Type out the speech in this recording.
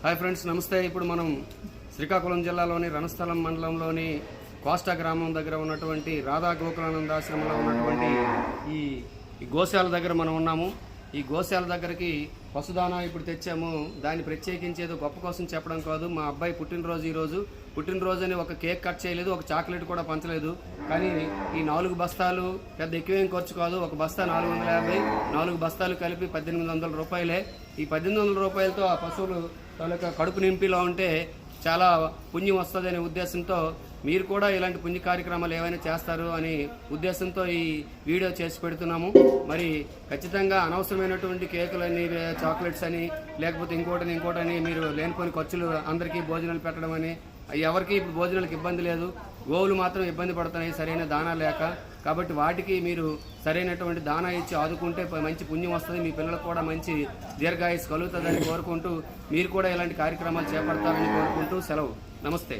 Hi friends, నమస్తే. ఇప్పుడు మనం శ్రీకాకుళం జిల్లాలోని రణస్థలం మండలంలోని కోస్టా గ్రామం దగ్గర ఉన్నటువంటి రాధా గోకులానంద ఆశ్రమంలో ఉన్నటువంటి ఈ గోశాల దగ్గర మనం ఉన్నాము. ఈ గోశాల దగ్గరికి పశుదానా ఇప్పుడు తెచ్చాము. దాన్ని ప్రత్యేకించి ఏదో గొప్ప కోసం చెప్పడం కాదు. మా అబ్బాయి పుట్టినరోజు అని ఒక కేక్ కట్ చేయలేదు, ఒక చాక్లెట్ కూడా పంచలేదు. కానీ ఈ 4 బస్తాలు పెద్ద ఎక్కువేం ఖర్చు కాదు. ఒక బస్తా 450, 4 బస్తాలు కలిపి 1800 రూపాయలే. ఈ 1800 రూపాయలతో ఆ పశువులు తాలూకా కడుపు నింపిలో ఉంటే చాలా పుణ్యం వస్తుందనే ఉద్దేశంతో మీరు కూడా ఇలాంటి పుణ్య కార్యక్రమాలు ఏవైనా చేస్తారు అనే ఉద్దేశంతో ఈ వీడియో చేసి పెడుతున్నాము. మరి ఖచ్చితంగా అనవసరమైనటువంటి కేకులని, చాక్లెట్స్ అని, లేకపోతే ఇంకోటని మీరు లేనిపోని ఖర్చులు, అందరికీ భోజనాలు పెట్టడం అని, ఎవరికి భోజనాలకు ఇబ్బంది లేదు. గోవులు మాత్రం ఇబ్బంది పడుతున్నాయి సరైన దానా లేక. కాబట్టి వాటికి మీరు సరైనటువంటి దానా ఇచ్చి ఆదుకుంటే మంచి పుణ్యం వస్తుంది. మీ పిల్లలకు కూడా మంచి దీర్ఘాయుస్సు కలుగుతుందని కోరుకుంటూ మీరు కూడా ఇలాంటి కార్యక్రమాలు చేపడతారని కోరుకుంటూ సెలవు. నమస్తే.